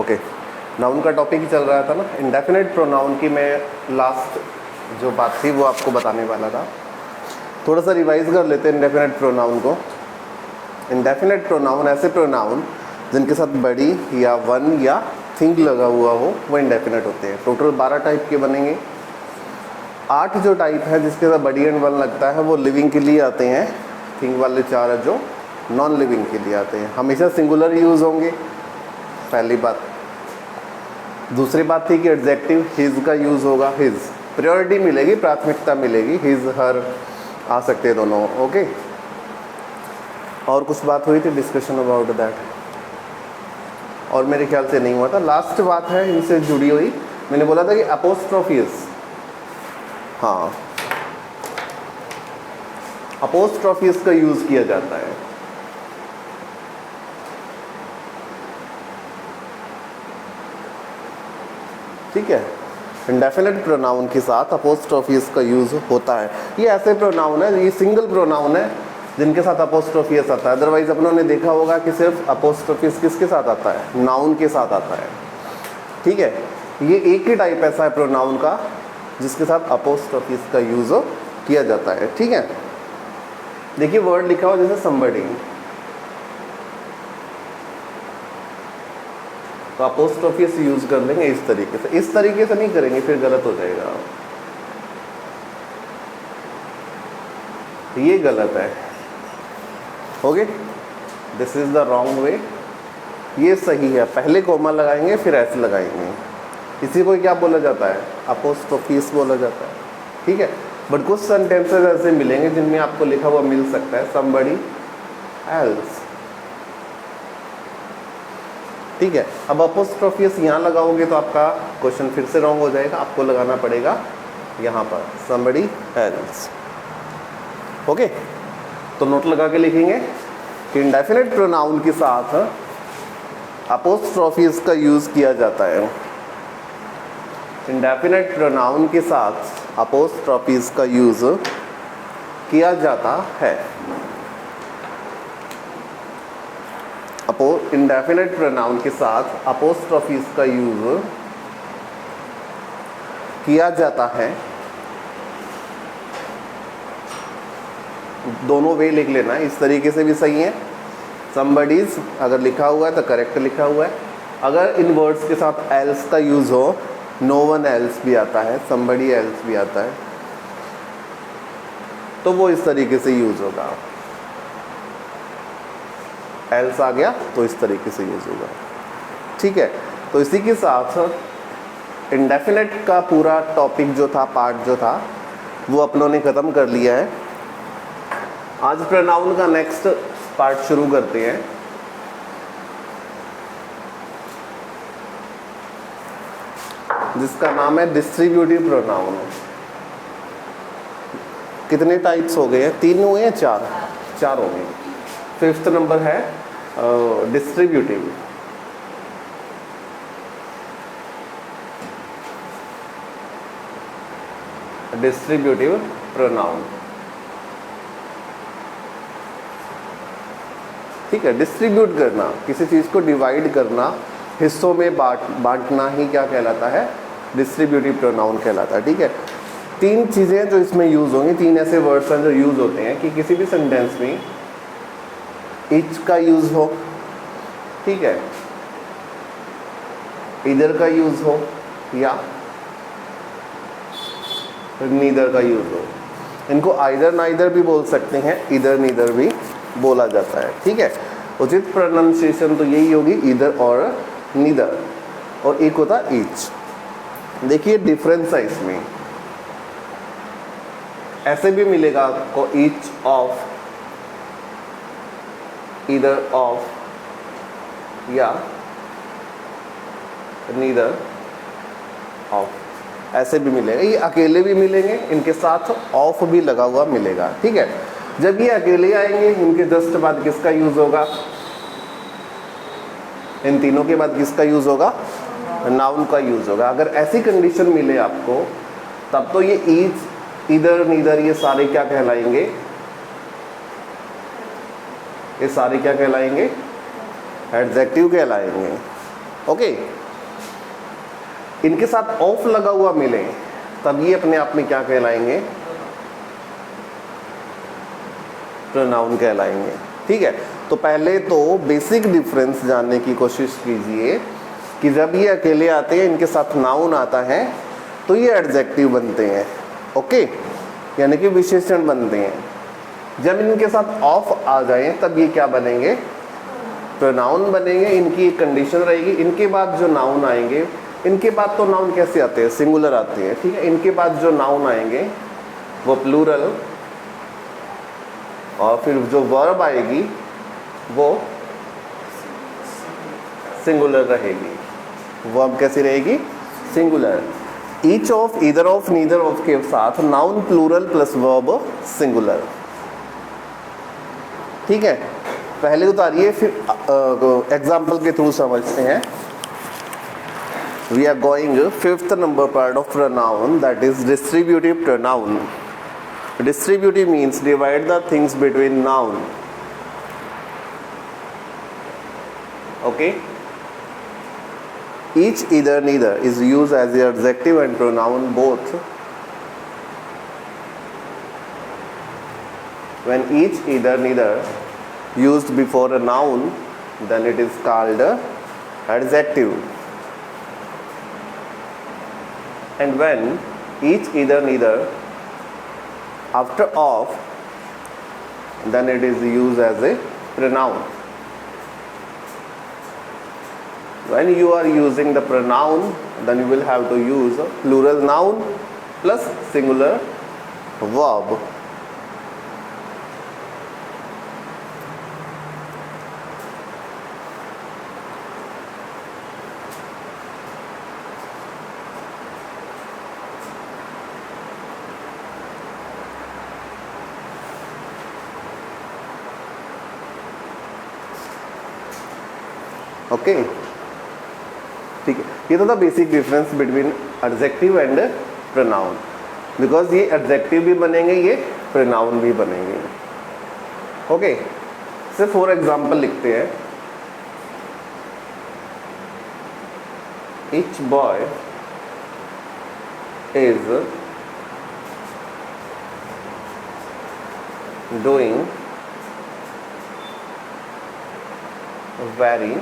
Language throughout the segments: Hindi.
ओके, नाउन का टॉपिक ही चल रहा था ना। इंडेफिनिट प्रोनाउन की मैं लास्ट जो बात थी वो आपको बताने वाला था। थोड़ा सा रिवाइज कर लेते हैं इंडेफिनिट प्रोनाउन को। इंडेफिनिट प्रोनाउन ऐसे प्रोनाउन जिनके साथ बड़ी या वन या थिंग लगा हुआ हो वो इंडेफिनिट होते हैं। टोटल 12 टाइप के बनेंगे। 8 जो टाइप है जिसके साथ बड़ी एंड वन लगता है वो लिविंग के लिए आते हैं। थिंग वाले 4 जो नॉन लिविंग के लिए आते हैं। हमेशा सिंगुलर यूज़ होंगे, पहली बात। दूसरी बात थी कि एडजेक्टिव हिज का यूज़ होगा। हिज प्रायोरिटी मिलेगी, प्राथमिकता मिलेगी। हिज हर आ सकते हैं दोनों। ओके, और कुछ बात हुई थी डिस्कशन अबाउट दैट, और मेरे ख्याल से नहीं हुआ था। लास्ट बात है इनसे जुड़ी हुई, मैंने बोला था कि अपोस्ट्रोफियस, हाँ अपोस्ट्रोफियस का यूज़ किया जाता है। ठीक है, इंडेफिनिट प्रोनाउन के साथ अपोस्ट्रोफियस का यूज़ होता है। ये ऐसे प्रोनाउन है, ये सिंगल प्रोनाउन है जिनके साथ अपोस्ट्रोफियस आता है। अदरवाइज अपनों ने देखा होगा कि सिर्फ अपोस्ट्रोफियस किसके साथ आता है, नाउन के साथ आता है। ठीक है, ये एक ही टाइप ऐसा है प्रोनाउन का जिसके साथ अपोस्ट्रोफियस का यूज़ किया जाता है। ठीक है, देखिए वर्ड लिखा हो जैसे somebody, तो अपोस्ट्रोफियस यूज़ कर लेंगे इस तरीके से। इस तरीके से नहीं करेंगे, फिर गलत हो जाएगा। ये गलत है। Okay, this is the wrong way. ये सही है, पहले कोमा लगाएंगे फिर ऐसे लगाएंगे। इसी को क्या बोला जाता है, अपोस्ट्रोफियस बोला जाता है। ठीक है, बट कुछ सेंटेंसेस ऐसे मिलेंगे जिनमें आपको लिखा हुआ मिल सकता है somebody else। ठीक है, अब अपोस्ट्रोफियस यहाँ लगाओगे तो आपका क्वेश्चन फिर से रॉन्ग हो जाएगा। आपको लगाना पड़ेगा यहाँ पर somebody else। ओके, तो नोट लगा के लिखेंगे कि इंडेफिनिट प्रोनाउन के साथ अपोस्ट्रोफियस का यूज़ किया जाता है। इंडेफिनिट प्रोनाउन के साथ अपोस्ट्रोफियस का यूज़ किया जाता है। इंडेफिनिट प्रोनाउन के साथ अपोस्ट्रोफियस का यूज़ किया जाता है। दोनों वे लिख लेना, इस तरीके से भी सही है। somebody's अगर लिखा हुआ है तो करेक्ट लिखा हुआ है। अगर इन वर्ड्स के साथ else का यूज़ हो, no one else भी आता है, somebody else भी आता है, तो वो इस तरीके से यूज़ होगा। else आ गया तो इस तरीके से यूज़ होगा। ठीक है, तो इसी के साथ इंडेफिनिट का पूरा टॉपिक जो था, पार्ट जो था, वो अपनों ने ख़त्म कर लिया है। आज प्रोनाउन का नेक्स्ट पार्ट शुरू करते हैं। जिसका नाम है डिस्ट्रीब्यूटिव प्रोनाउन। कितने टाइप्स हो गए हैं, 3 हुए हैं, 4 हो गए। 5th नंबर है डिस्ट्रीब्यूटिव। Distributive pronoun. ठीक है, डिस्ट्रीब्यूट करना, किसी चीज़ को डिवाइड करना, हिस्सों में बांटना ही क्या कहलाता है, डिस्ट्रीब्यूटिव प्रोनाउन कहलाता है। ठीक है, 3 चीज़ें जो इसमें यूज़ होंगी, 3 ऐसे वर्ड्स हैं जो यूज़ होते हैं कि किसी भी सेंटेंस में ईच का यूज़ हो, ठीक है, इधर का यूज़ हो या नीदर का यूज़ हो। इनको आइदर नाइदर भी बोल सकते हैं, इधर नीदर भी बोला जाता है। ठीक है, उचित प्रोनाउंसिएशन तो यही होगी, इधर और नीदर, और एक होता ईच। देखिए डिफरेंस है इसमें, ऐसे भी मिलेगा आपको ईच ऑफ, इधर ऑफ या नीदर ऑफ, ऐसे भी मिलेगा। ये अकेले भी मिलेंगे, इनके साथ ऑफ भी लगा हुआ मिलेगा। ठीक है, जब ये अकेले आएंगे इनके जस्ट बाद किसका यूज़ होगा, इन तीनों के बाद किसका यूज़ होगा, नाउन का यूज़ होगा। अगर ऐसी कंडीशन मिले आपको तब तो ये ईच, इधर, नीदर, ये सारे क्या कहलाएंगे, ये सारे क्या कहलाएंगे, एडजेक्टिव कहलाएंगे। ओके, इनके साथ ऑफ लगा हुआ मिले तब ये अपने आप में क्या कहलाएंगे, प्रोनाउन कहलाएंगे। ठीक है, तो पहले तो बेसिक डिफरेंस जानने की कोशिश कीजिए कि जब ये अकेले आते हैं, इनके साथ नाउन आता है तो ये एडजेक्टिव बनते हैं। ओके, यानी कि विशेषण बनते हैं। जब इनके साथ ऑफ आ जाए तब ये क्या बनेंगे, प्रोनाउन बनेंगे। इनकी एक कंडीशन रहेगी, इनके बाद जो नाउन आएंगे, इनके बाद तो नाउन कैसे आते हैं, सिंगुलर आते हैं। ठीक है, इनके बाद जो नाउन आएंगे वो प्लूरल, और फिर जो वर्ब आएगी वो सिंगुलर रहेगी। वर्ब कैसी रहेगी, singular. Each of, either of, neither of के साथ noun plural plus verb singular. ठीक है, पहले उतारिए फिर एग्जाम्पल के थ्रू समझते हैं। We are going fifth number part of pronoun, that is distributive pronoun. Distributive means divide the things between noun. Okay, each, either, neither is used as the adjective and pronoun both. When each, either, neither used before a noun, then it is called adjective. And when each, either, neither after of, then it is used as a pronoun. When you are using the pronoun, then you will have to use plural noun plus singular verb. Okay, ठीक है, ये तो था basic difference between adjective and pronoun. Because ये एडजेक्टिव भी बनेंगे, ये प्रोनाउन भी बनेंगे। ओके, सिर्फ फॉर एग्जांपल लिखते हैं। Each boy is doing very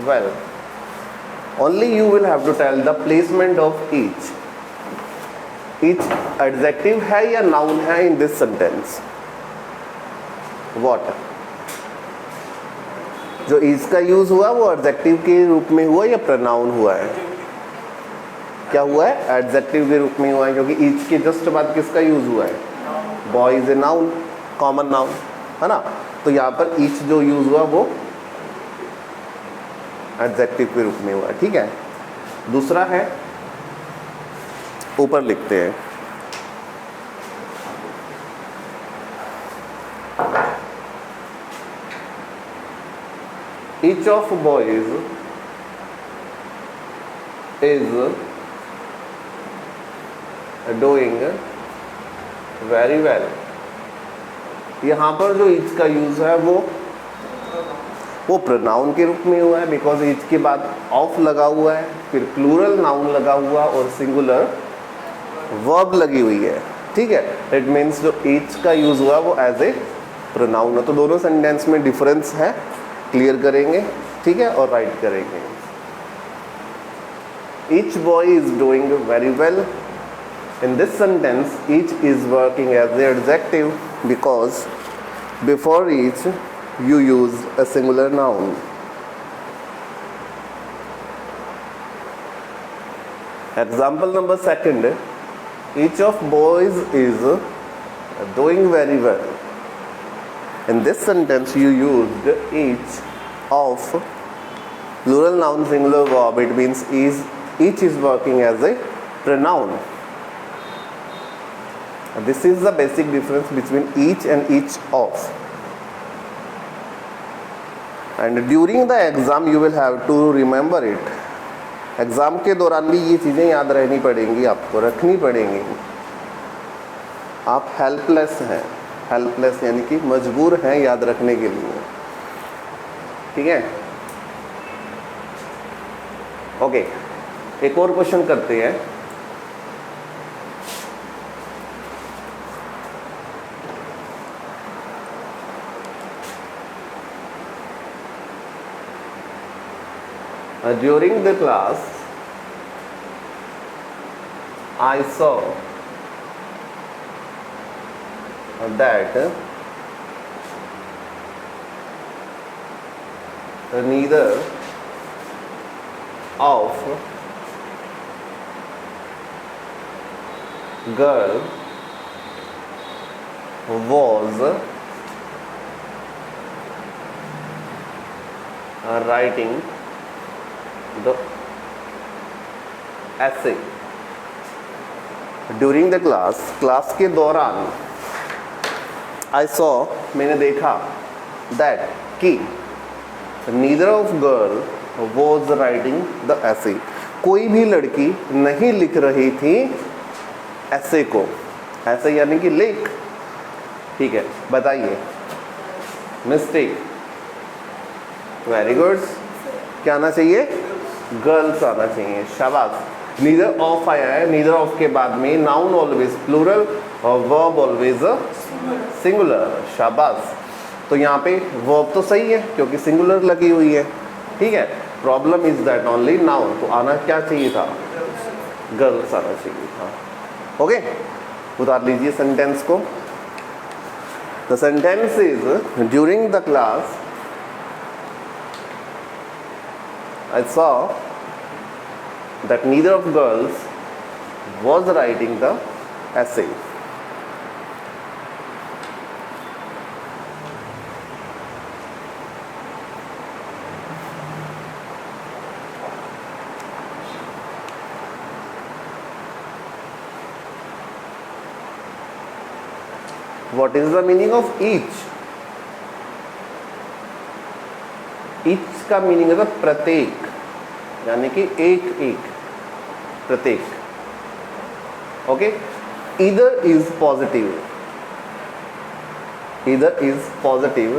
well. Only you will have to tell the placement of each. Each adjective है या noun है in this sentence? What? जो each का यूज हुआ वो adjective के रूप में हुआ या pronoun हुआ है? क्या हुआ है? adjective के रूप में हुआ है, क्योंकि each के just बाद किसका यूज हुआ है? Boy is a noun, common noun, है ना? तो यहाँ पर each जो यूज हुआ वो एडजेक्टिव के रूप में हुआ। ठीक है, दूसरा है, ऊपर लिखते हैं, each of boys is doing very well। यहाँ पर जो each का यूज है वो प्रोनाउन के रूप में हुआ है, बिकॉज ईच के बाद ऑफ लगा हुआ है, फिर प्लूरल नाउन लगा हुआ और सिंगुलर वर्ब लगी हुई है। ठीक है, इट मीन्स जो ईच का यूज हुआ वो एज ए प्रोनाउन है। तो दोनों सेंटेंस में डिफरेंस है, क्लियर करेंगे। ठीक है, और राइट करेंगे। Each boy is doing very well. In this sentence each is working as a adjective because before each you use a singular noun. Example number second, each of boys is doing very well. In this sentence you used each of plural noun singular verb. It means each is working as a pronoun. This is the basic difference between each and each of. And during the exam you will have to remember it. Exam के दौरान भी ये चीज़ें याद रहनी पड़ेंगी, आपको रखनी पड़ेंगी। आप हेल्पलेस हैं, हेल्पलेस यानी कि मजबूर हैं याद रखने के लिए। ठीक है, ओके, एक और क्वेश्चन करते हैं। During the class, I saw that neither of girl was writing the essay. During the class के दौरान I saw, मैंने देखा, that कि neither of girl was writing the essay, कोई भी लड़की नहीं लिख रही थी ऐसे को, ऐसे यानी कि लेख। ठीक है, बताइए। Mistake, very good. क्या आना चाहिए? गर्ल्स आना चाहिए, शाबाश। नीदर ऑफ आया है, नीदर ऑफ के बाद में नाउन ऑलवेज प्लूरल और वर्ब ऑलवेज सिंगुलर, शाबाश। तो यहाँ पे वर्ब तो सही है क्योंकि सिंगुलर लगी हुई है, ठीक है। Problem is that only noun, तो आना क्या चाहिए था? गर्ल्स आना चाहिए था। ओके, उतार लीजिए सेंटेंस को। The sentence is during the class I saw that neither of girls was writing the essay. What is the meaning of each? Each का मीनिंग है प्रत्येक, यानी कि एक एक, प्रत्येक। Okay, either is positive, either is positive.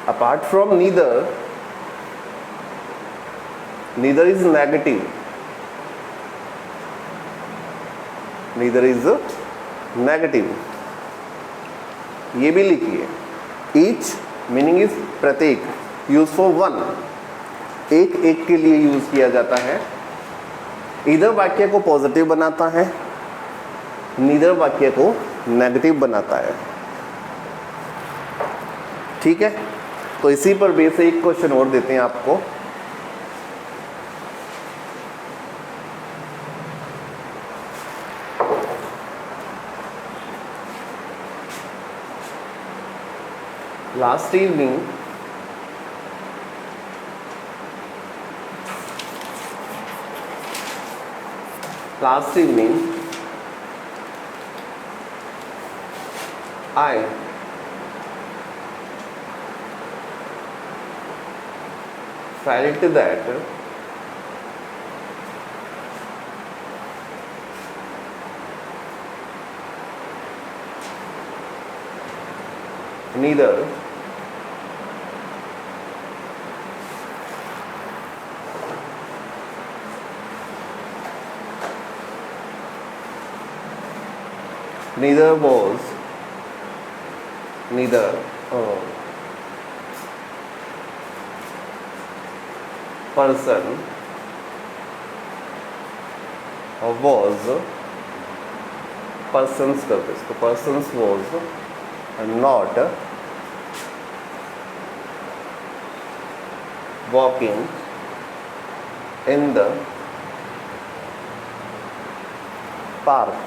Apart from neither, neither is negative, neither is negative. ये भी लिखिए, ईच मीनिंग इज प्रत्येक, यूज फॉर वन, एक एक के लिए यूज किया जाता है। ईदर वाक्य को पॉजिटिव बनाता है, नीदर वाक्य को नेगेटिव बनाता है, ठीक है। तो इसी पर बेस से एक क्वेश्चन और देते हैं आपको। Last evening, I felt that neither was person was, persons करते इसको, persons was not walking in the park.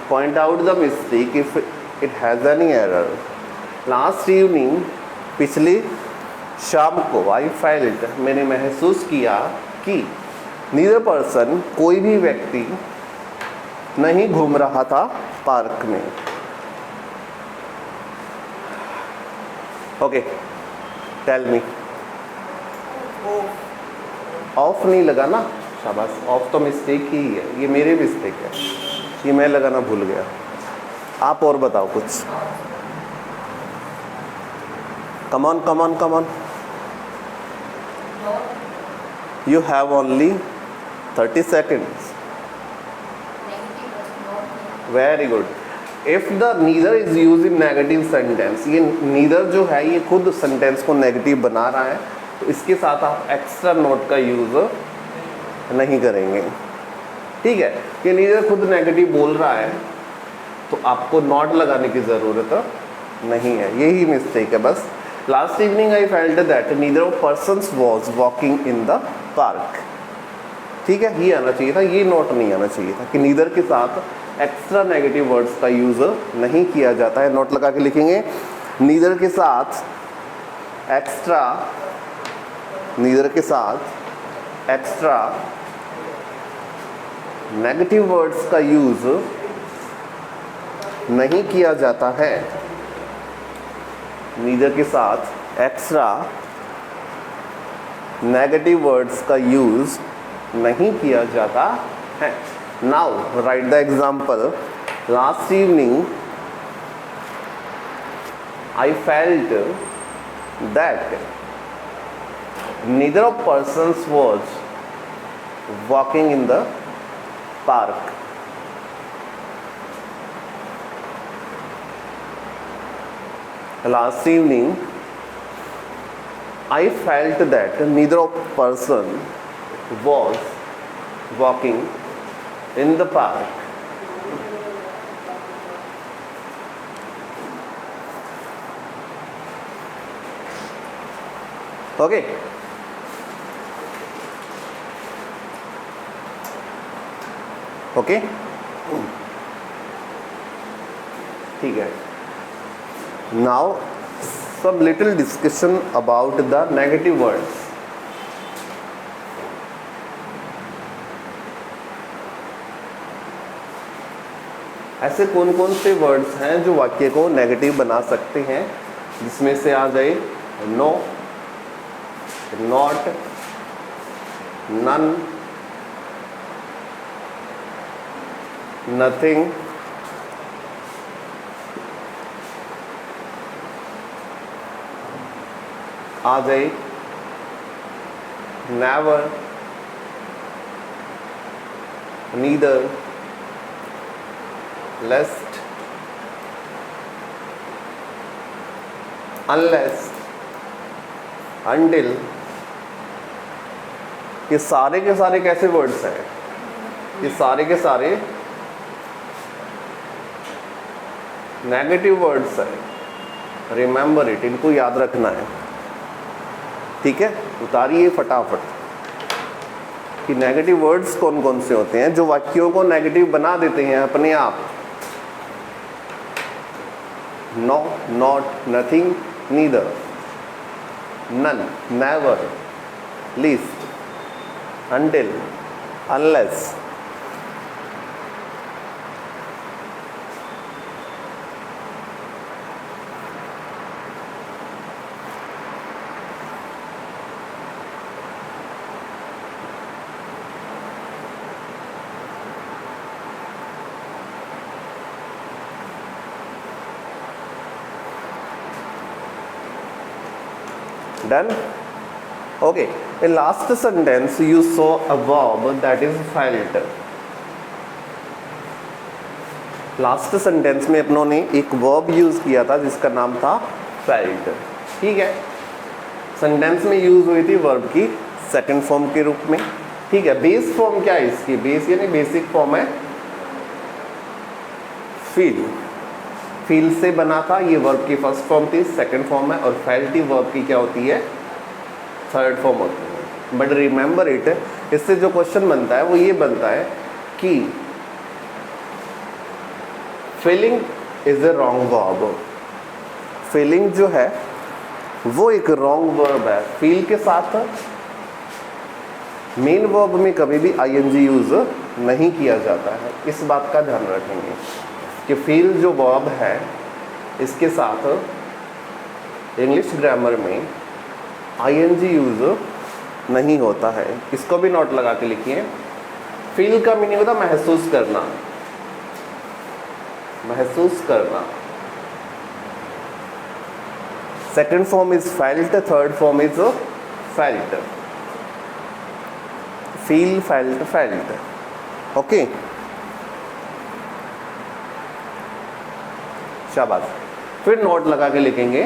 Point out the mistake if it has any error. Last evening, पिछली शाम को, I felt, मैंने महसूस किया कि neither person, कोई भी व्यक्ति नहीं घूम रहा था पार्क में। Okay, tell me. ऑफ नहीं लगा ना, शाबाश। ऑफ तो मिस्टेक ही है, ये मेरी मिस्टेक है, ये मैं लगाना भूल गया। आप और बताओ कुछ। Come on come on come on, you have only 30 seconds. Very good. If the neither is use in negative sentence, ये नीदर जो है ये खुद सेंटेंस को नेगेटिव बना रहा है, तो इसके साथ आप एक्स्ट्रा नोट का यूज नहीं करेंगे. ठीक है, ये नीदर खुद नेगेटिव बोल रहा है तो आपको नॉट लगाने की ज़रूरत नहीं है. यही मिस्टेक है बस. Last evening I felt that neither of persons was walking in the park. ठीक है, ये आना चाहिए था, ये नोट नहीं आना चाहिए था कि नीदर के साथ एक्स्ट्रा नेगेटिव वर्ड्स का यूज़ नहीं किया जाता है. नोट लगा के लिखेंगे नीदर के साथ एक्स्ट्रा, नीदर के साथ एक्स्ट्रा नेगेटिव वर्ड्स का यूज़ नहीं किया जाता है. नीदर के साथ एक्स्ट्रा नेगेटिव वर्ड्स का यूज़ नहीं किया जाता है. Now right the example. Last evening I felt that neither of persons was walking in the park. Last evening, I felt that neither of person was walking in the park. Okay. Okay. ठीक है. Now some little discussion about the negative words. ऐसे कौन कौन से वर्ड्स हैं जो वाक्य को नेगेटिव बना सकते हैं, जिसमें से आ जाए नो, नॉट, नन, नथिंग, आ जाए नेवर, नीदर, लेस्ट, अनलेस, अनटिल. ये सारे के सारे कैसे वर्ड्स हैं? ये सारे के सारे नेगेटिव वर्ड्स हैं. रिमेंबर इट, इनको याद रखना है. ठीक है, उतारिए फटाफट कि नेगेटिव वर्ड्स कौन कौन से होते हैं जो वाक्यों को नेगेटिव बना देते हैं अपने आप. No, not, nothing, neither, none, never, least, until, unless. Done? Okay. In last sentence you saw a verb that is felt. Last sentence में अपनों ने एक वर्ब यूज किया था जिसका नाम था फेल्ट. ठीक है, सेंटेंस में यूज हुई थी वर्ब की सेकंड फॉर्म के रूप में. ठीक है, बेस फॉर्म क्या है इसकी? बेस यानी बेसिक फॉर्म है फील. फील से बना था, ये वर्ब की फर्स्ट फॉर्म थी, सेकंड फॉर्म है. और फेल्ट ही वर्ब की क्या होती है? थर्ड फॉर्म होती है. बट रिमेंबर इट, इससे जो क्वेश्चन बनता है वो ये बनता है कि feeling is a wrong verb. Feeling जो है वो एक रॉन्ग वर्ब है. फील के साथ मेन वर्ब में कभी भी आईएनजी यूज नहीं किया जाता है. इस बात का ध्यान रखेंगे कि फील जो वर्ब है इसके साथ इंग्लिश ग्रामर में आईएनजी यूज नहीं होता है. इसको भी नोट लगा के लिखिए. फील का मीनिंग होता है महसूस करना. महसूस करना. Second form is felt, third form is felt, feel, felt, felt. Okay, शाबाश। फिर नोट लगा के लिखेंगे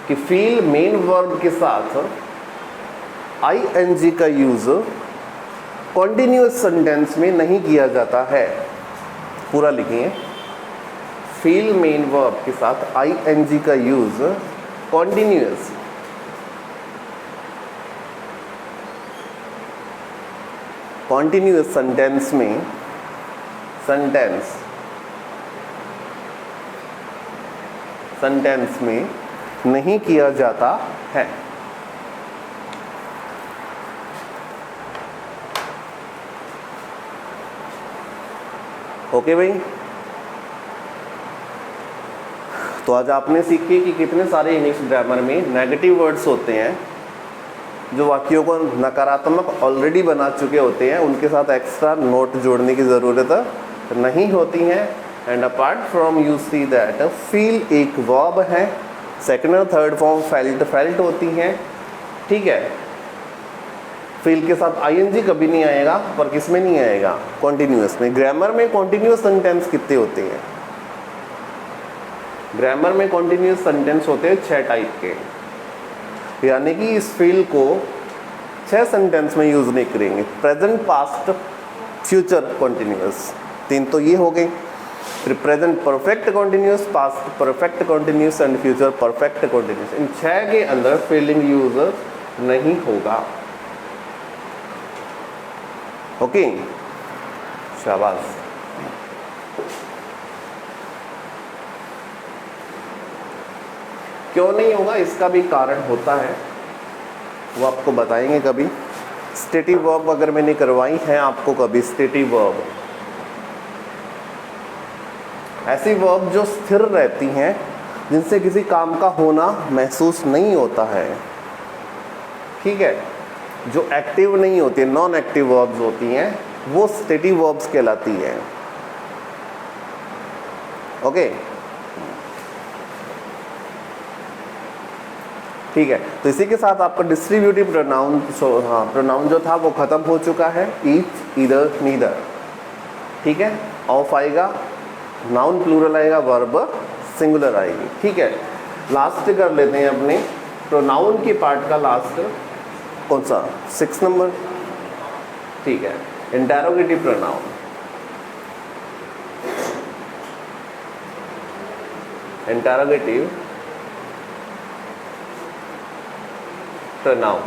कि फील मेन वर्ब के साथ आईएनजी का यूज कॉन्टिन्यूअस सेंटेंस में नहीं किया जाता है। पूरा लिखिए, फील मेन वर्ब के साथ आईएनजी का यूज कॉन्टिन्यूअस सेंटेंस में सेंटेंस में नहीं किया जाता है। ओके भाई, तो आज आपने सीखे कि कितने सारे इंग्लिश ग्रामर में नेगेटिव वर्ड्स होते हैं जो वाक्यों को नकारात्मक ऑलरेडी बना चुके होते हैं, उनके साथ एक्स्ट्रा नोट जोड़ने की ज़रूरत नहीं होती है। And apart from you see that feel एक वर्ब है, सेकंड और थर्ड फॉर्म फेल्ट होती हैं, ठीक है। फील के साथ आईएनजी कभी नहीं आएगा, पर किस में नहीं आएगा? कॉन्टिन्यूअस में। ग्रामर में कॉन्टिन्यूअस सेंटेंस कितने होते हैं? ग्रामर में कॉन्टिन्यूअस सेंटेंस होते हैं 6 टाइप के, यानी कि इस फील को 6 सेंटेंस में यूज नहीं करेंगे। प्रेजेंट, पास्ट, फ्यूचर कॉन्टिन्यूअस, 3 तो ये हो गए। फिर present perfect continuous, past perfect continuous and future perfect continuous. इन 6 के अंदर फीलिंग यूज नहीं होगा। ओके, शाबाश। क्यों नहीं होगा, इसका भी कारण होता है, वो आपको बताएंगे कभी। स्टेटिव वर्ब अगर मैंने करवाई है आपको कभी, स्टेटिव वर्ब ऐसी वर्ब जो स्थिर रहती हैं, जिनसे किसी काम का होना महसूस नहीं होता है, ठीक है। जो एक्टिव नहीं होती है, नॉन एक्टिव वर्ब्स होती हैं, वो स्टेटिव वर्ब्स कहलाती हैं। ओके, ठीक है। तो इसी के साथ आपका डिस्ट्रीब्यूटिव प्रोनाउन, प्रोनाउन जो था वो खत्म हो चुका है। ईच, ईदर, नीदर, ठीक है। ऑफ आएगा, नाउन प्लूरल आएगा, वर्ब सिंगुलर आएगी, ठीक है। लास्ट कर लेते हैं अपने प्रोनाउन के पार्ट का लास्ट, कौन सा? 6 नंबर, ठीक है। Interrogative pronoun. Interrogative pronoun,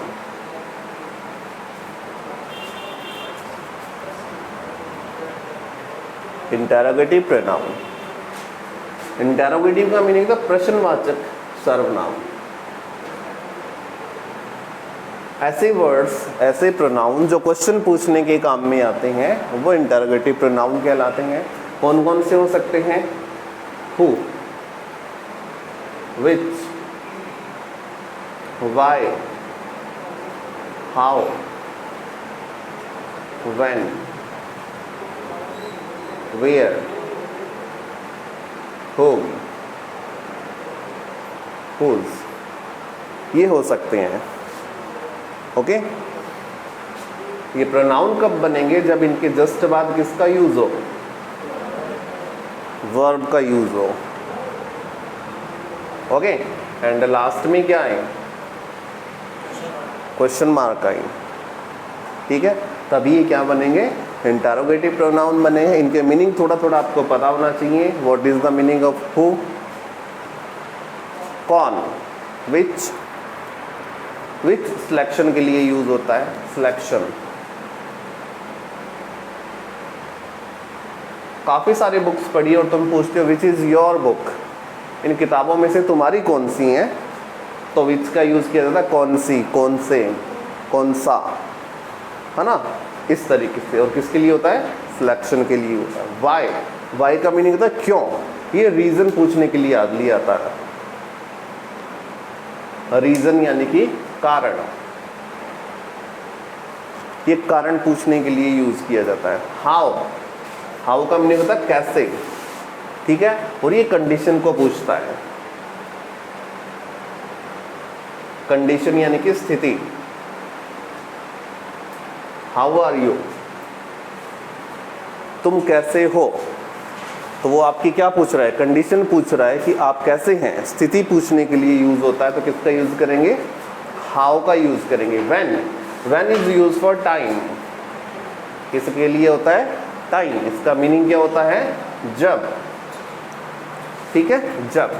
interrogative pronoun. Interrogative का मीनिंग था प्रश्नवाचक सर्वनाम। ऐसे वर्ड्स, ऐसे प्रोनाउन जो क्वेश्चन पूछने के काम में आते हैं, वो इंटेरोगेटिव प्रोनाउन कहलाते हैं। कौन कौन से हो सकते हैं? Who, which, why, how, when, where, whom, whose, ये हो सकते हैं। ओके, ये प्रोनाउन कब बनेंगे? जब इनके जस्ट बाद किसका यूज हो? वर्ब का यूज हो। ओके, एंड लास्ट में क्या है? क्वेश्चन मार्क आई, ठीक है। तभी ये क्या बनेंगे? इंटेरोगेटिव प्रोनाउन बने हैं। इनके मीनिंग थोड़ा थोड़ा आपको पता होना चाहिए। What is the meaning of who? कौन, विच, विच सिलेक्शन के लिए यूज होता है, सिलेक्शन। काफी सारी बुक्स पढ़ी और तुम पूछते हो विच इज योर बुक, इन किताबों में से तुम्हारी कौन सी है? तो विच का यूज किया जाता है कौन सी, कौन से, कौन सा, है ना, इस तरीके से। और किसके लिए होता है? सिलेक्शन के लिए होता है। वाई, वाई का मीनिंग होता है क्यों, ये रीजन पूछने के लिए लिया आता है। रीजन यानी कि कारण, ये कारण पूछने के लिए यूज किया जाता है। हाउ, हाउ का मीनिंग होता है कैसे, ठीक है। और ये कंडीशन को पूछता है। कंडीशन यानी कि स्थिति, हाउ आर यू, तुम कैसे हो। तो वो आपकी क्या पूछ रहा है, कंडीशन पूछ रहा है कि आप कैसे हैं। स्थिति पूछने के लिए यूज होता है तो किसका यूज करेंगे, हाउ का यूज करेंगे। When is use for time, किसके लिए होता है, टाइम। इसका मीनिंग क्या होता है, जब, ठीक है, जब।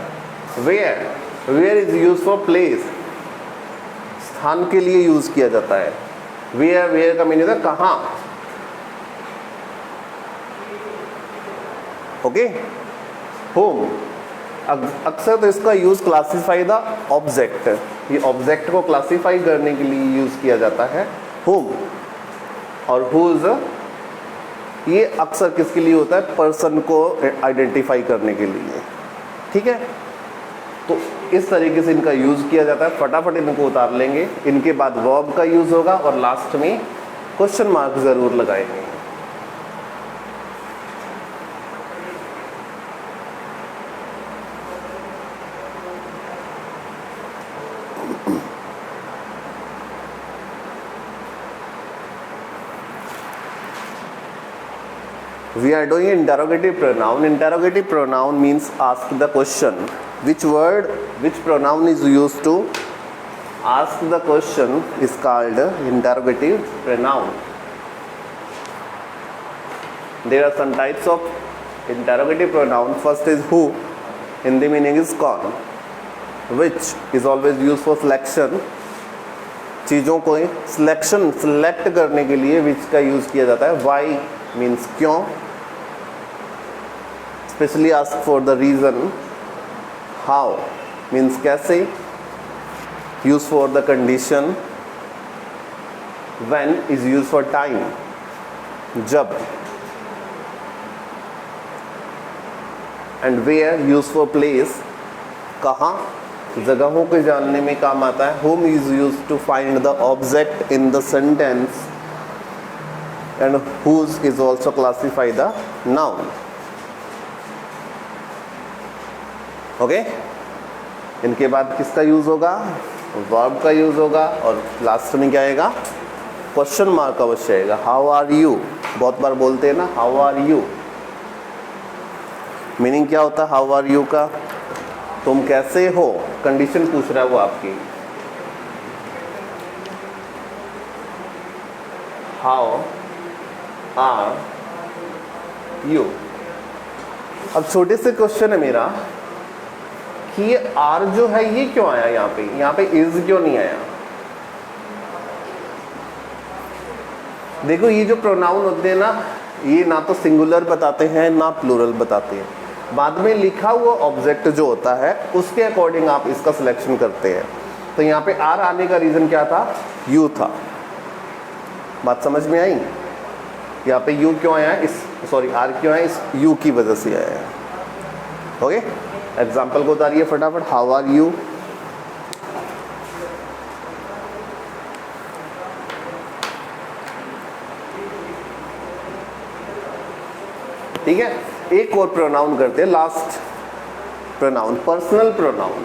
Where is use for place, स्थान के लिए यूज किया जाता है। वेयर का मीनिंग है कहाँ, ओके। होम, अक्सर तो इसका यूज क्लासीफाई द ऑब्जेक्ट, ये ऑब्जेक्ट को क्लासीफाई करने के लिए यूज किया जाता है होम। और हुज ये अक्सर किसके लिए होता है, पर्सन को आइडेंटिफाई करने के लिए, ठीक है। तो इस तरीके से इनका यूज किया जाता है। फटाफट इनको उतार लेंगे, इनके बाद वर्ब का यूज होगा और लास्ट में क्वेश्चन मार्क जरूर लगाएंगे। We are doing interrogative pronoun. Interrogative pronoun means ask the question. Which pronoun is used to ask the question is called interrogative pronoun. There are some types of interrogative pronoun. First is who, Hindi meaning is कौन. Which is always used for selection. चीज़ों को select करने के लिए which का यूज़ किया जाता है. Why means क्यों. Especially ask for the reason. How means कैसे. Use for the condition. When is used for time, जब. And where used for place, कहाँ, जगहों को जानने में काम आता है. Whom is used to find the object in the sentence. And whose is also classify the noun. Okay. इनके बाद किसका यूज होगा, वर्ब का यूज होगा और लास्ट में क्या आएगा, क्वेश्चन मार्क अवश्य आएगा. हाउ आर यू, बहुत बार बोलते हैं ना हाउ आर यू. मीनिंग क्या होता है हाउ आर यू का, तुम कैसे हो. कंडीशन पूछ रहा है वो आपकी. How are you. अब छोटे से क्वेश्चन है मेरा कि ये आर जो है ये क्यों आया यहाँ पे इज क्यों नहीं आया. देखो ये जो प्रोनाउन होते हैं ना, ये ना तो सिंगुलर बताते हैं ना प्लूरल बताते हैं. बाद में लिखा हुआ ऑब्जेक्ट जो होता है उसके अकॉर्डिंग आप इसका सिलेक्शन करते हैं. तो यहाँ पे आर आने का रीज़न क्या था, यू था. बात समझ में आई. यहाँ पे यू क्यों आया है, आर क्यों आया, इस यू की वजह से आया है. ओके. एग्जाम्पल को उतारिए फटाफट. How are you. ठीक है. एक और प्रोनाउन करते हैं, लास्ट प्रोनाउन पर्सनल प्रोनाउन.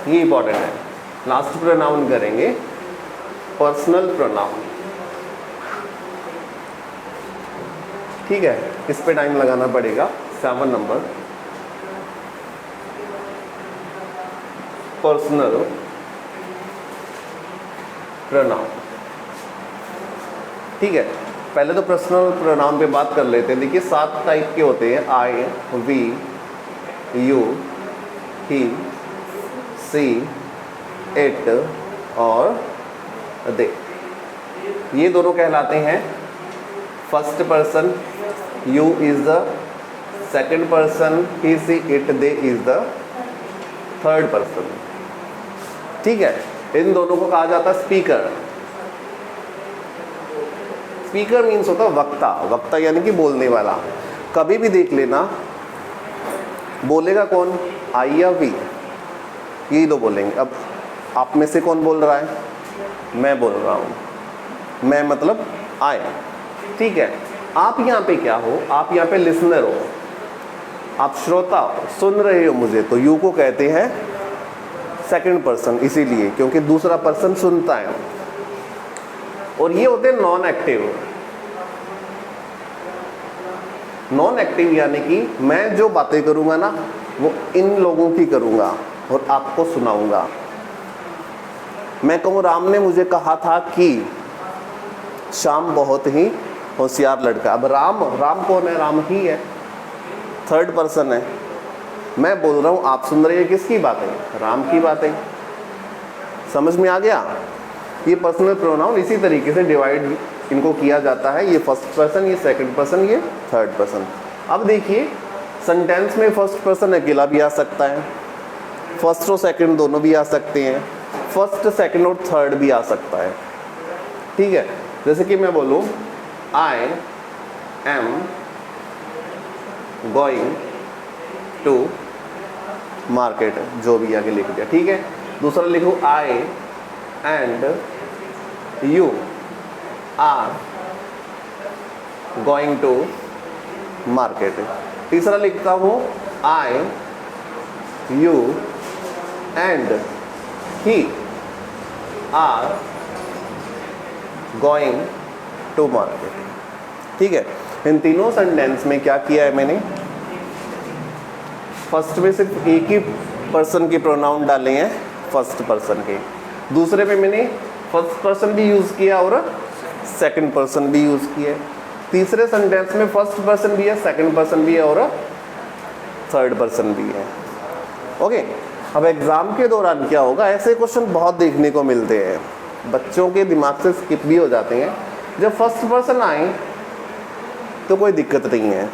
ये इंपॉर्टेंट है. लास्ट प्रोनाउन करेंगे पर्सनल प्रोनाउन. ठीक है. इस पे टाइम लगाना पड़ेगा. 7 नंबर पर्सनल प्रोनाउन. ठीक है. पहले तो पर्सनल प्रोनाउन पे बात कर लेते हैं. देखिए 7 टाइप के होते हैं. I, we, you, he, she, it और दे. ये दोनों कहलाते हैं first person. You is the second person, he, she, it, they is the third person. ठीक है. इन दोनों को कहा जाता है स्पीकर. स्पीकर मीन्स होता है वक्ता. वक्ता यानी कि बोलने वाला. कभी भी देख लेना बोलेगा कौन, आई या वी, यही दो बोलेंगे. अब आप में से कौन बोल रहा है, मैं बोल रहा हूँ. मैं मतलब आई. ठीक है. आप यहाँ पे क्या हो, आप यहाँ पे लिसनर हो, आप श्रोता हो, सुन रहे हो मुझे. तो यू को कहते हैं सेकंड पर्सन, इसीलिए क्योंकि दूसरा पर्सन सुनता है। और ये होते हैं नॉन एक्टिव। नॉन एक्टिव यानी कि मैं जो बातें करूंगा ना वो इन लोगों की करूंगा और आपको सुनाऊंगा। मैं कहूँ राम ने मुझे कहा था कि श्याम बहुत ही होशियार लड़का। अब राम, राम कौन है? राम ही है, थर्ड पर्सन है। मैं बोल रहा हूँ, आप सुन रहे हैं किसकी बातें? राम की बातें। समझ में आ गया? ये पर्सनल प्रोनाउन इसी तरीके से डिवाइड इनको किया जाता है। ये फर्स्ट पर्सन, ये सेकंड पर्सन, ये थर्ड पर्सन। अब देखिए सेंटेंस में फर्स्ट पर्सन अकेला भी आ सकता है, फर्स्ट और सेकंड दोनों भी आ सकते हैं, फर्स्ट सेकंड और थर्ड भी आ सकता है। ठीक है, जैसे कि मैं बोलूँ I am going to market, जो भी आगे लिख दिया। ठीक है, दूसरा लिखूँ I and you are going to market. तीसरा लिखता हूँ I you and he are going to market. ठीक है, इन तीनों सेंटेंस में क्या किया है मैंने? फर्स्ट में सिर्फ एक ही पर्सन के प्रोनाउन डाले हैं, फर्स्ट पर्सन के। दूसरे में मैंने फर्स्ट पर्सन भी यूज़ किया और सेकंड पर्सन भी यूज़ किया। तीसरे सेंटेंस में फर्स्ट पर्सन भी है, सेकंड पर्सन भी है और थर्ड पर्सन भी है। ओके, अब एग्ज़ाम के दौरान क्या होगा, ऐसे क्वेश्चन बहुत देखने को मिलते हैं, बच्चों के दिमाग से स्किप भी हो जाते हैं। जब फर्स्ट पर्सन आए तो कोई दिक्कत नहीं है।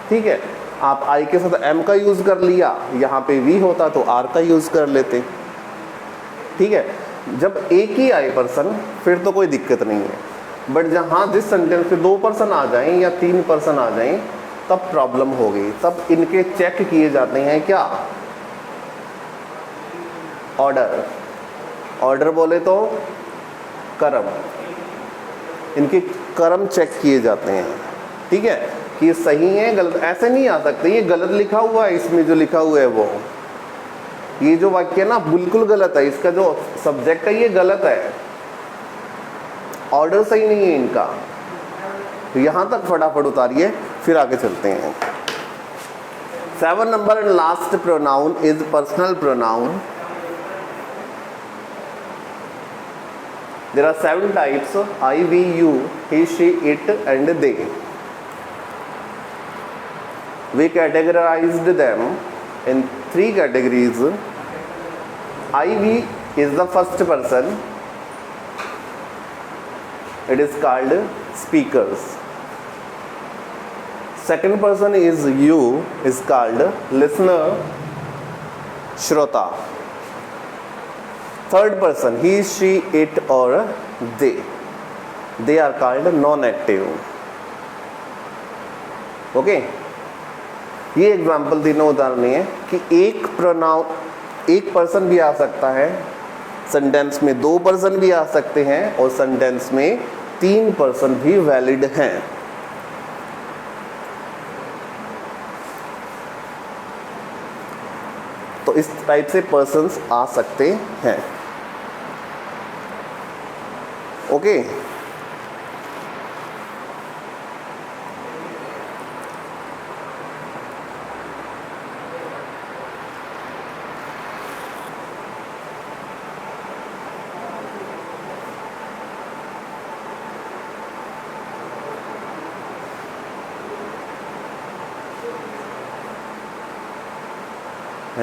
ठीक है, आप आई के साथ एम का यूज़ कर लिया, यहाँ पे वी होता तो आर का यूज़ कर लेते। ठीक है, जब एक ही आई पर्सन फिर तो कोई दिक्कत नहीं है, बट जहाँ जिस सेंटेंस पे दो पर्सन आ जाएं या तीन पर्सन आ जाएं तब प्रॉब्लम हो गई। तब इनके चेक किए जाते हैं क्या? ऑर्डर। ऑर्डर बोले तो कर्म, इनके कर्म चेक किए जाते हैं। ठीक है, कि ये सही है गलत, ऐसे नहीं आ सकते ये गलत लिखा हुआ है, इसमें जो लिखा हुआ है वो, ये जो वाक्य ना बिल्कुल गलत है, इसका जो सब्जेक्ट है ये गलत है, ऑर्डर सही नहीं है इनका। तो यहाँ तक फटाफट उतारिए, फिर आगे चलते हैं। 7 number and last pronoun is personal pronoun. There are 7 types: I, we, you, he, she, it and they. We categorized them in 3 categories. I, we is the first person. It is called speakers. Second person is you, is called listener, Shrota. Third person, he, she, it or they. They are called non-active. Okay, ये एग्जाम्पल तीनों उदाहरण है कि एक प्रोनाउन, एक पर्सन भी आ सकता है सेंटेंस में, 2 पर्सन भी आ सकते हैं और सेंटेंस में 3 पर्सन भी वैलिड हैं। तो इस टाइप से पर्सन्स आ सकते हैं। ओके,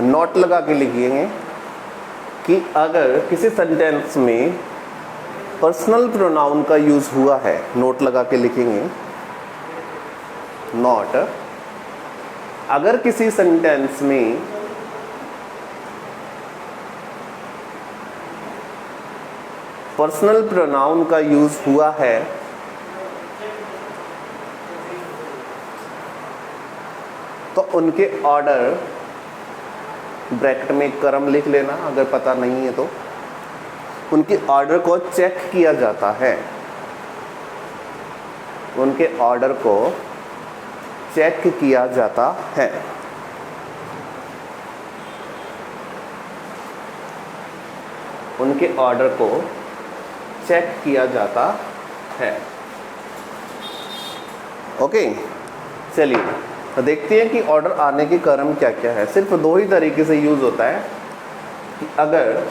नोट लगा के लिखिएंगे कि अगर किसी सेंटेंस में पर्सनल प्रोनाउन का यूज़ हुआ है, नोट लगा के लिखेंगे नोट। अगर किसी सेंटेंस में पर्सनल प्रोनाउन का यूज़ हुआ है तो उनके ऑर्डर, ब्रैकेट में कर्म लिख लेना अगर पता नहीं है तो, उनके ऑर्डर को चेक किया जाता है। उनके ऑर्डर को चेक किया जाता है। उनके ऑर्डर को चेक किया जाता है। ओके, चलिए तो देखते हैं कि ऑर्डर आने के क्रम क्या क्या है। सिर्फ दो ही तरीके से यूज होता है कि अगर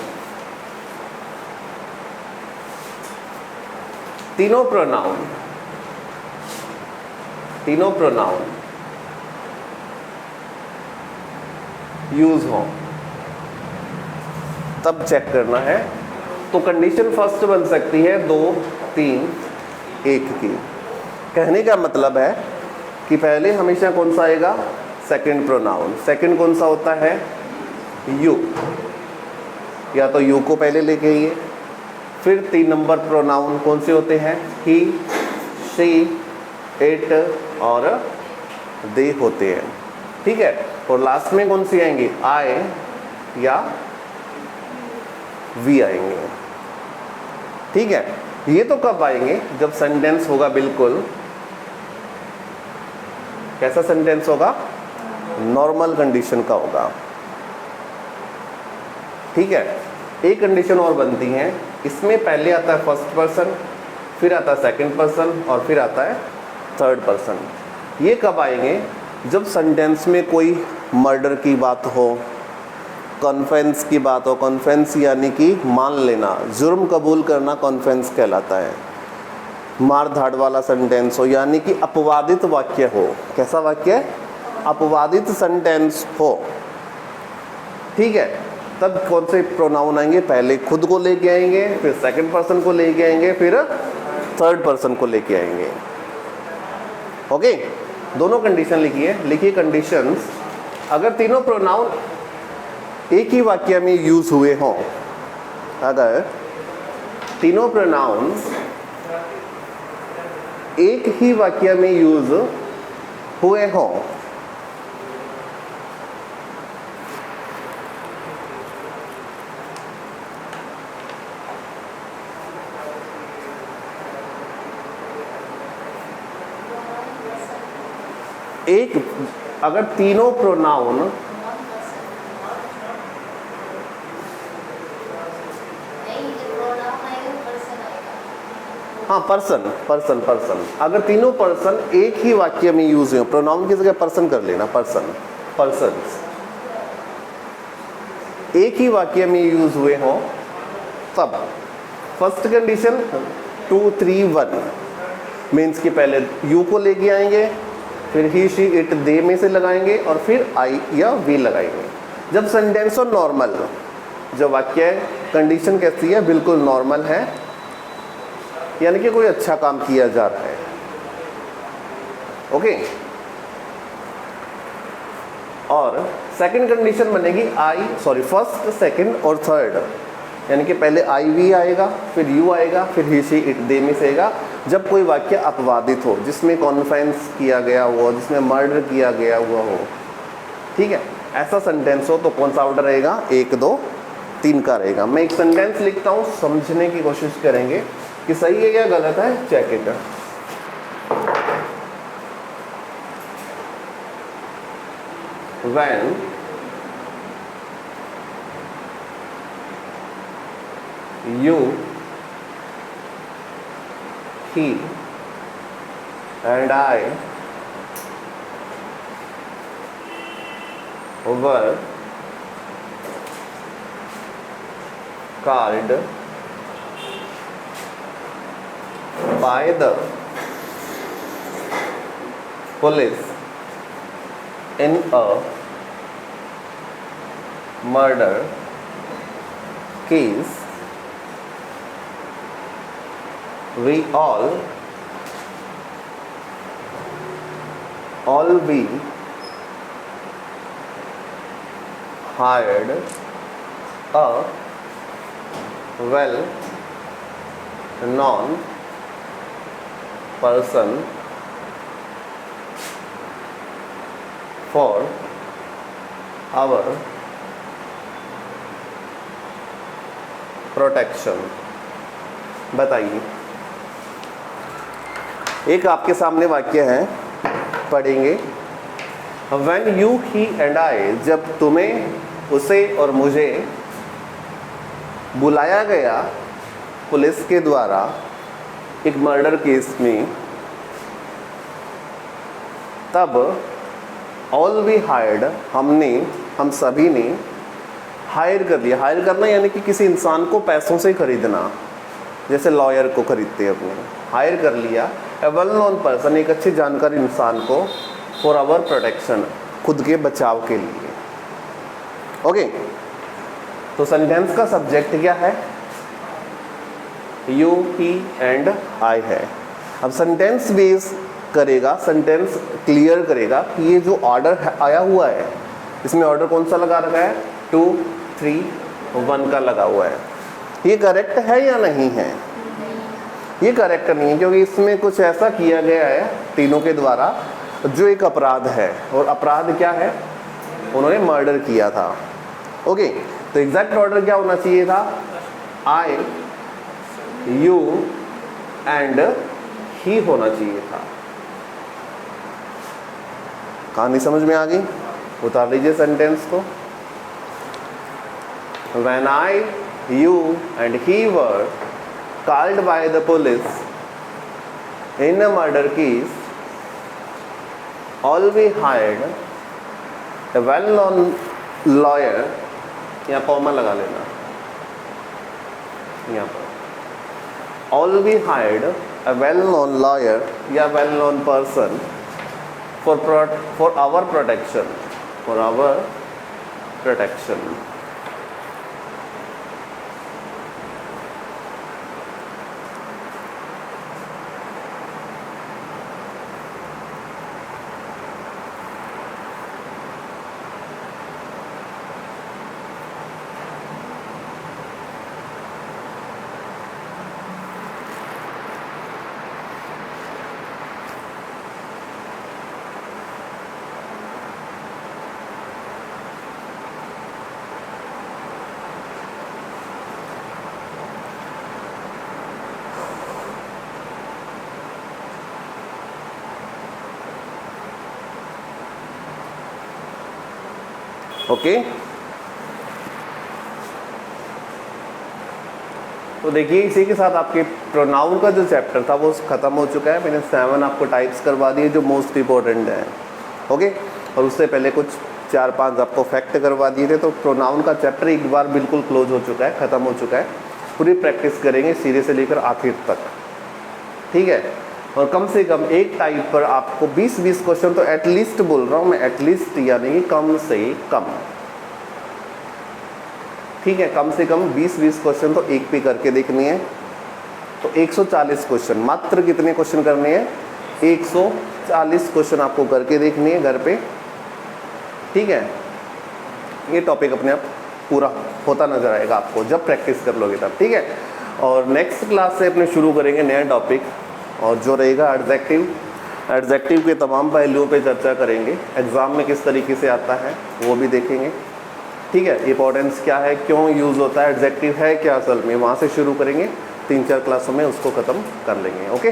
तीनों प्रोनाउन यूज हो तब चेक करना है। तो कंडीशन फर्स्ट बन सकती है 2, 3, 1 की। कहने का मतलब है कि पहले हमेशा कौन सा आएगा, सेकंड प्रोनाउन। सेकंड कौन सा होता है, यू, या तो यू को पहले लेके आइए। फिर 3 नंबर प्रोनाउन कौन से होते हैं, ही, शी, इट और दे होते हैं। ठीक है, और लास्ट में कौन सी आएंगी, आई या वी आएंगे। ठीक है, ये तो कब आएंगे, जब सेंटेंस होगा बिल्कुल कैसा सेंटेंस होगा, नॉर्मल कंडीशन का होगा। ठीक है, एक कंडीशन और बनती है, इसमें पहले आता है फर्स्ट पर्सन, फिर आता है सेकंड पर्सन और फिर आता है थर्ड पर्सन। ये कब आएंगे, जब सेंटेंस में कोई मर्डर की बात हो, कॉन्फेंस की बात हो। कॉन्फेंस यानी कि मान लेना, जुर्म कबूल करना कॉन्फेंस कहलाता है। मार धाड़ वाला सेंटेंस हो, यानी कि अपवादित वाक्य हो। कैसा वाक्य, अपवादित सेंटेंस हो। ठीक है, तब कौन से प्रोनाउन आएंगे, पहले खुद को लेके आएंगे, फिर सेकंड पर्सन को लेके आएंगे, फिर थर्ड पर्सन को लेके आएंगे। ओके, दोनों कंडीशन लिखिए। लिखिए कंडीशंस, अगर तीनों प्रोनाउन एक ही वाक्य में यूज हुए हों, अगर तीनों प्रोनाउंस एक ही वाक्य में यूज हुए हों, अगर तीनों प्रोनाउन हाँ, पर्सन, अगर तीनों पर्सन एक ही वाक्य में यूज हुए, प्रोनाउन की जगह पर्सन कर लेना, पर्सन्स एक ही वाक्य में यूज हुए हों, तब फर्स्ट कंडीशन 2, 3, 1 मीन्स कि पहले यू को लेके आएंगे, फिर ही, शी, इट, दे में से लगाएंगे और फिर आई या वी लगाएंगे। जब सेंटेंस और नॉर्मल, जब वाक्य कंडीशन कैसी है, बिल्कुल नॉर्मल है, यानी कि कोई अच्छा काम किया जा रहा है। ओके, और सेकंड कंडीशन बनेगी फर्स्ट, सेकंड और थर्ड, यानी कि पहले आई वी आएगा, फिर यू आएगा, फिर ही, शी, इट, दे में से आएगा। जब कोई वाक्य अपवादित हो, जिसमें कॉन्फेंस किया गया हो, जिसमें मर्डर किया गया हुआ हो, ठीक है, ऐसा सेंटेंस हो तो कौन सा ऑर्डर रहेगा, 1, 2, 3 का रहेगा। मैं एक सेंटेंस लिखता हूँ, समझने की कोशिश करेंगे कि सही है या गलत है, check it. When you, he and I were called by the police in a murder case, we all be hired a well-known person for our protection. बताइए, एक आपके सामने वाक्य है, पढ़ेंगे। When you, he and I, जब तुम्हें, उसे और मुझे बुलाया गया पुलिस के द्वारा एक मर्डर केस में, तब ऑल वी हायर्ड, हम सभी ने हायर कर लिया। हायर करना यानी कि किसी इंसान को पैसों से खरीदना, जैसे लॉयर को खरीदते हैं अपने, हायर कर लिया ए वेल नोन पर्सन, एक अच्छे जानकार इंसान को, फॉर आवर प्रोटेक्शन, खुद के बचाव के लिए। ओके, तो सेंटेंस का सब्जेक्ट क्या है? यू, ही एंड आई है। अब सेंटेंस बेस करेगा, सेंटेंस क्लियर करेगा कि ये जो ऑर्डर आया हुआ है, इसमें ऑर्डर कौन सा लगा रखा है? 2, 3, 1 का लगा हुआ है। ये करेक्ट है या नहीं है? ये करेक्ट नहीं है, क्योंकि इसमें कुछ ऐसा किया गया है तीनों के द्वारा जो एक अपराध है, और अपराध क्या है? उन्होंने मर्डर किया था। ओके, तो एग्जैक्ट ऑर्डर क्या होना चाहिए था? आई, यू एंड ही होना चाहिए था। कहानी समझ में आ गई? उतार लीजिए सेंटेंस को। When I, you and he were called by the police in a murder case, all we hired a well-known lawyer, यहाँ कॉमा लगा लेना, यहाँ पर all we hired a well-known lawyer या well-known person for our protection, for our protection. Okay, तो देखिए इसी के साथ आपके प्रोनाउन का जो चैप्टर था वो ख़त्म हो चुका है। मैंने 7 आपको टाइप्स करवा दिए जो मोस्ट इम्पोर्टेंट है। ओके, और उससे पहले कुछ 4-5 आपको फैक्ट करवा दिए थे। तो प्रोनाउन का चैप्टर एक बार बिल्कुल क्लोज हो चुका है, ख़त्म हो चुका है। पूरी प्रैक्टिस करेंगे सीधे से लेकर आखिर तक, ठीक है। और कम से कम एक टाइप पर आपको 20-20 क्वेश्चन तो एटलीस्ट बोल रहा हूँ मैं, एटलीस्ट यानी कि कम से कम, ठीक है, कम से कम 20-20 क्वेश्चन तो एक पे करके देखनी है। तो 140 क्वेश्चन, मात्र कितने क्वेश्चन करने हैं? 140 क्वेश्चन आपको करके देखनी है घर पे, ठीक है। ये टॉपिक अपने आप पूरा होता नजर आएगा आपको जब प्रैक्टिस कर लोगे तब, ठीक है। और नेक्स्ट क्लास से अपने शुरू करेंगे नया टॉपिक, और जो रहेगा एडजेक्टिव। एडजेक्टिव के तमाम पहलुओं पे चर्चा करेंगे, एग्ज़ाम में किस तरीके से आता है वो भी देखेंगे, ठीक है। इंपॉर्टेंस क्या है, क्यों यूज़ होता है, एडजेक्टिव है क्या असल में, वहाँ से शुरू करेंगे। 3-4 क्लासों में उसको ख़त्म कर लेंगे। ओके।